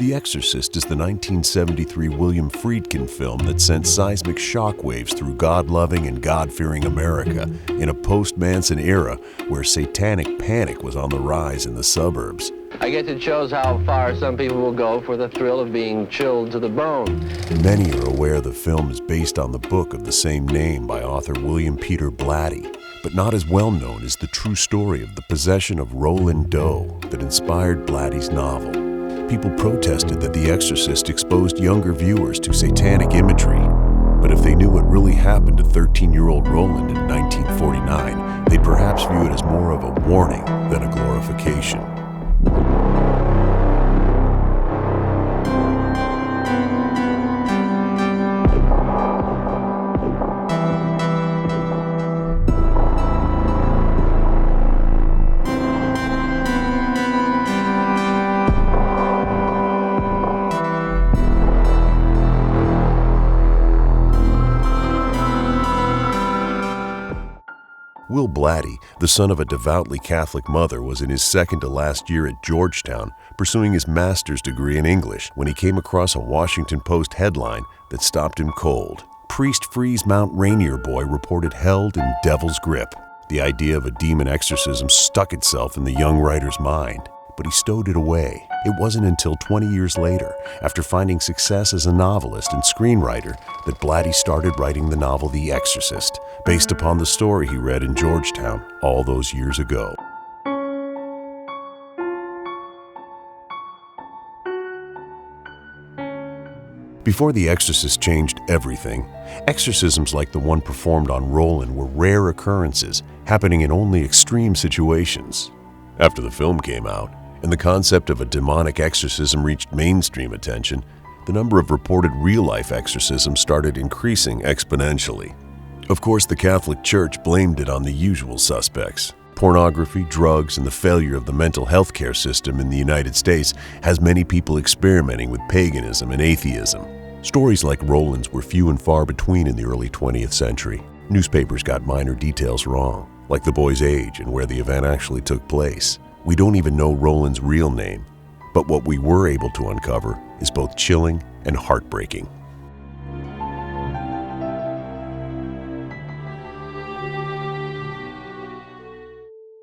The Exorcist is the 1973 William Friedkin film that sent seismic shockwaves through God-loving and God-fearing America in a post-Manson era where satanic panic was on the rise in the suburbs. I guess it shows how far some people will go for the thrill of being chilled to the bone. Many are aware the film is based on the book of the same name by author William Peter Blatty, but not as well known is the true story of the possession of Roland Doe that inspired Blatty's novel. People protested that The Exorcist exposed younger viewers to satanic imagery, but if they knew what really happened to 13-year-old Roland in 1949, they'd perhaps view it as more of a warning than a glorification. Will Blatty, the son of a devoutly Catholic mother, was in his second to last year at Georgetown pursuing his master's degree in English when he came across a Washington Post headline that stopped him cold. Priest frees Mount Rainier boy reported held in devil's grip. The idea of a demon exorcism stuck itself in the young writer's mind, but he stowed it away. It wasn't until 20 years later, after finding success as a novelist and screenwriter, that Blatty started writing the novel The Exorcist, based upon the story he read in Georgetown all those years ago. Before The Exorcist changed everything, exorcisms like the one performed on Roland were rare occurrences, happening in only extreme situations. After the film came out, and the concept of a demonic exorcism reached mainstream attention, the number of reported real-life exorcisms started increasing exponentially. Of course, the Catholic Church blamed it on the usual suspects. Pornography, drugs, and the failure of the mental health care system in the United States has many people experimenting with paganism and atheism. Stories like Roland's were few and far between in the early 20th century. Newspapers got minor details wrong, like the boy's age and where the event actually took place. We don't even know Roland's real name, but what we were able to uncover is both chilling and heartbreaking.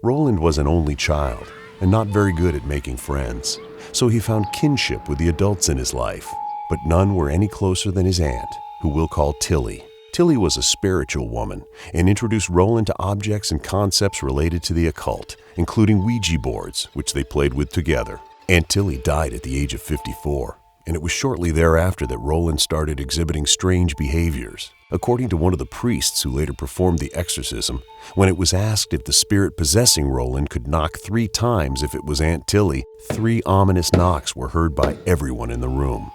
Roland was an only child and not very good at making friends, so he found kinship with the adults in his life, but none were any closer than his aunt, who we'll call Tilly. Tilly was a spiritual woman and introduced Roland to objects and concepts related to the occult, including Ouija boards, which they played with together. Aunt Tilly died at the age of 54, and it was shortly thereafter that Roland started exhibiting strange behaviors. According to one of the priests who later performed the exorcism, when it was asked if the spirit possessing Roland could knock 3 times if it was Aunt Tilly, 3 ominous knocks were heard by everyone in the room.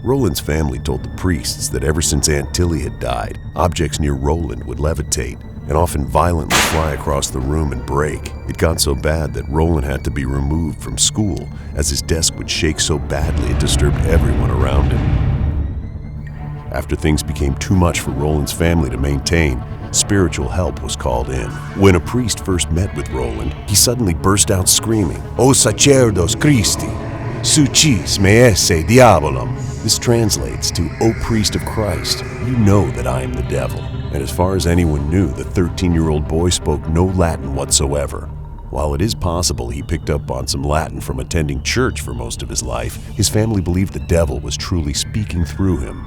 Roland's family told the priests that ever since Aunt Tilly had died, objects near Roland would levitate and often violently fly across the room and break. It got so bad that Roland had to be removed from school as his desk would shake so badly it disturbed everyone around him. After things became too much for Roland's family to maintain, spiritual help was called in. When a priest first met with Roland, he suddenly burst out screaming, "O sacerdos Christi, sucis me esse diabolum." This translates to, "O priest of Christ, you know that I am the devil." And as far as anyone knew, the 13-year-old boy spoke no Latin whatsoever. While it is possible he picked up on some Latin from attending church for most of his life, his family believed the devil was truly speaking through him.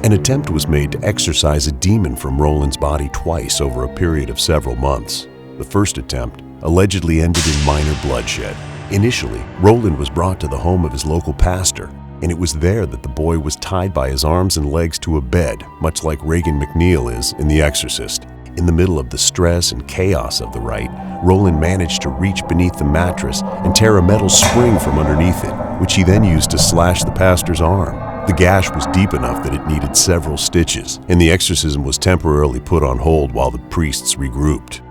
An attempt was made to exorcise a demon from Roland's body twice over a period of several months. The first attempt allegedly ended in minor bloodshed. Initially, Roland was brought to the home of his local pastor, and it was there that the boy was tied by his arms and legs to a bed, much like Regan MacNeil is in The Exorcist. In the middle of the stress and chaos of the rite, Roland managed to reach beneath the mattress and tear a metal spring from underneath it, which he then used to slash the pastor's arm. The gash was deep enough that it needed several stitches, and the exorcism was temporarily put on hold while the priests regrouped.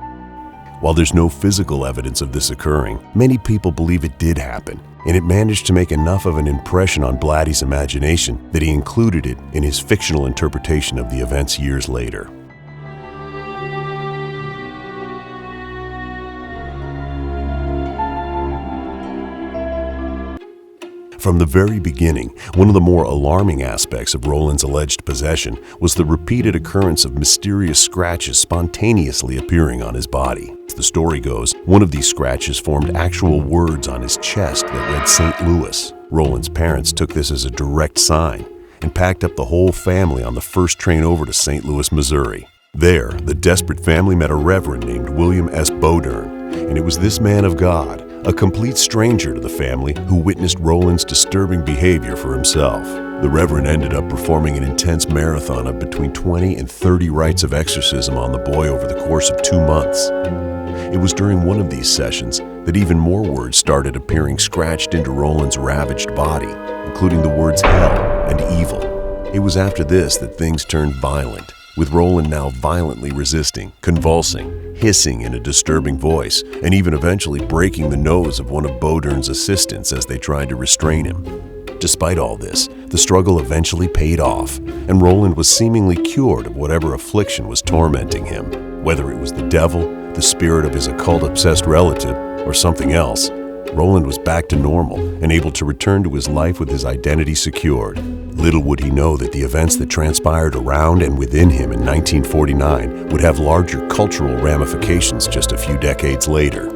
While there's no physical evidence of this occurring, many people believe it did happen, and it managed to make enough of an impression on Blatty's imagination that he included it in his fictional interpretation of the events years later. From the very beginning, one of the more alarming aspects of Roland's alleged possession was the repeated occurrence of mysterious scratches spontaneously appearing on his body. As the story goes, one of these scratches formed actual words on his chest that read St. Louis. Roland's parents took this as a direct sign and packed up the whole family on the first train over to St. Louis, Missouri. There, the desperate family met a reverend named William S. Bodern, and it was this man of God, a complete stranger to the family, who witnessed Roland's disturbing behavior for himself. The Reverend ended up performing an intense marathon of between 20 and 30 rites of exorcism on the boy over the course of 2 months. It was during one of these sessions that even more words started appearing scratched into Roland's ravaged body, including the words hell and evil. It was after this that things turned violent, with Roland now violently resisting, convulsing, hissing in a disturbing voice, and even eventually breaking the nose of one of Bodern's assistants as they tried to restrain him. Despite all this, the struggle eventually paid off, and Roland was seemingly cured of whatever affliction was tormenting him. Whether it was the devil, the spirit of his occult-obsessed relative, or something else, Roland was back to normal and able to return to his life with his identity secured. Little would he know that the events that transpired around and within him in 1949 would have larger cultural ramifications just a few decades later.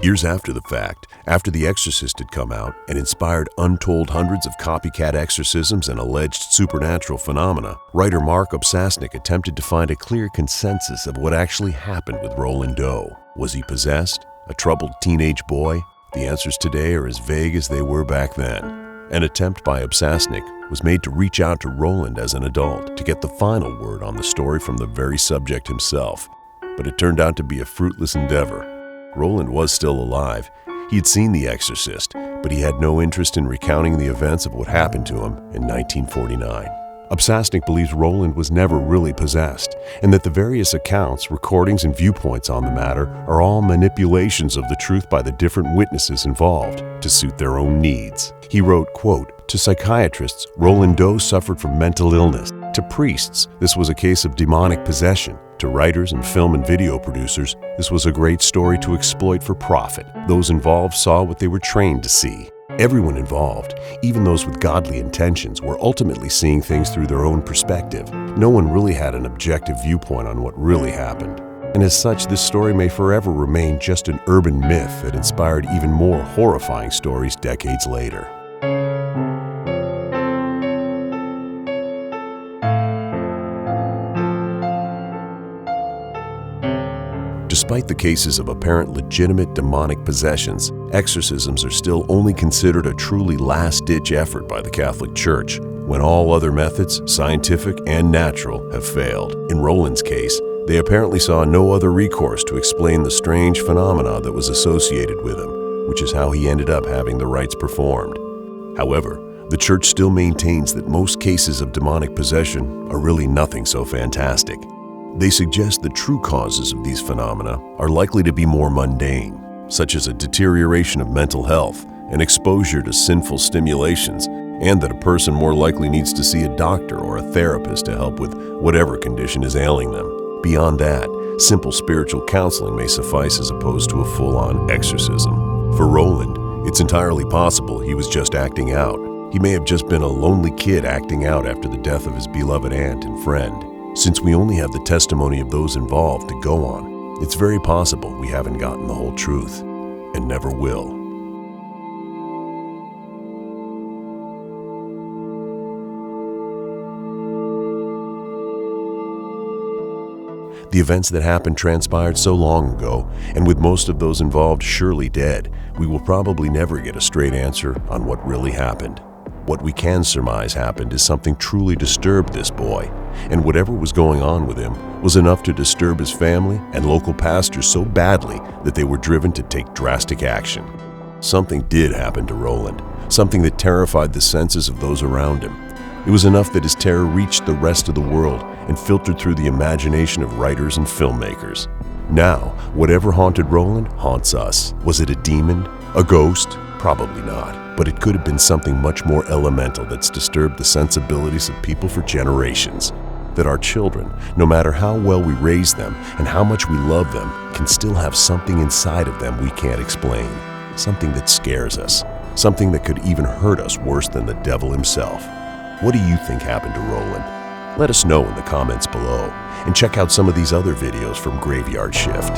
Years after the fact, after The Exorcist had come out and inspired untold hundreds of copycat exorcisms and alleged supernatural phenomena, writer Mark Obsasnik attempted to find a clear consensus of what actually happened with Roland Doe. Was he possessed? A troubled teenage boy? The answers today are as vague as they were back then. An attempt by Obsasnik was made to reach out to Roland as an adult to get the final word on the story from the very subject himself, but it turned out to be a fruitless endeavor. Roland was still alive. He had seen The Exorcist, but he had no interest in recounting the events of what happened to him in 1949. Obsasnik believes Roland was never really possessed, and that the various accounts, recordings, and viewpoints on the matter are all manipulations of the truth by the different witnesses involved to suit their own needs. He wrote, quote, "To psychiatrists, Roland Doe suffered from mental illness. To priests, this was a case of demonic possession. To writers and film and video producers, this was a great story to exploit for profit. Those involved saw what they were trained to see. Everyone involved, even those with godly intentions, were ultimately seeing things through their own perspective. No one really had an objective viewpoint on what really happened. And as such, this story may forever remain just an urban myth that inspired even more horrifying stories decades later." Despite the cases of apparent legitimate demonic possessions, exorcisms are still only considered a truly last-ditch effort by the Catholic Church, when all other methods, scientific and natural, have failed. In Roland's case, they apparently saw no other recourse to explain the strange phenomena that was associated with him, which is how he ended up having the rites performed. However, the Church still maintains that most cases of demonic possession are really nothing so fantastic. They suggest the true causes of these phenomena are likely to be more mundane, such as a deterioration of mental health, an exposure to sinful stimulations, and that a person more likely needs to see a doctor or a therapist to help with whatever condition is ailing them. Beyond that, simple spiritual counseling may suffice as opposed to a full-on exorcism. For Roland, it's entirely possible he was just acting out. He may have just been a lonely kid acting out after the death of his beloved aunt and friend. Since we only have the testimony of those involved to go on, it's very possible we haven't gotten the whole truth, and never will. The events that happened transpired so long ago, and with most of those involved surely dead, we will probably never get a straight answer on what really happened. What we can surmise happened is something truly disturbed this boy, and whatever was going on with him was enough to disturb his family and local pastors so badly that they were driven to take drastic action. Something did happen to Roland, something that terrified the senses of those around him. It was enough that his terror reached the rest of the world and filtered through the imagination of writers and filmmakers. Now, whatever haunted Roland haunts us. Was it a demon? A ghost? Probably not. But it could have been something much more elemental that's disturbed the sensibilities of people for generations. That our children, no matter how well we raise them and how much we love them, can still have something inside of them we can't explain. Something that scares us. Something that could even hurt us worse than the devil himself. What do you think happened to Roland? Let us know in the comments below, and check out some of these other videos from Graveyard Shift.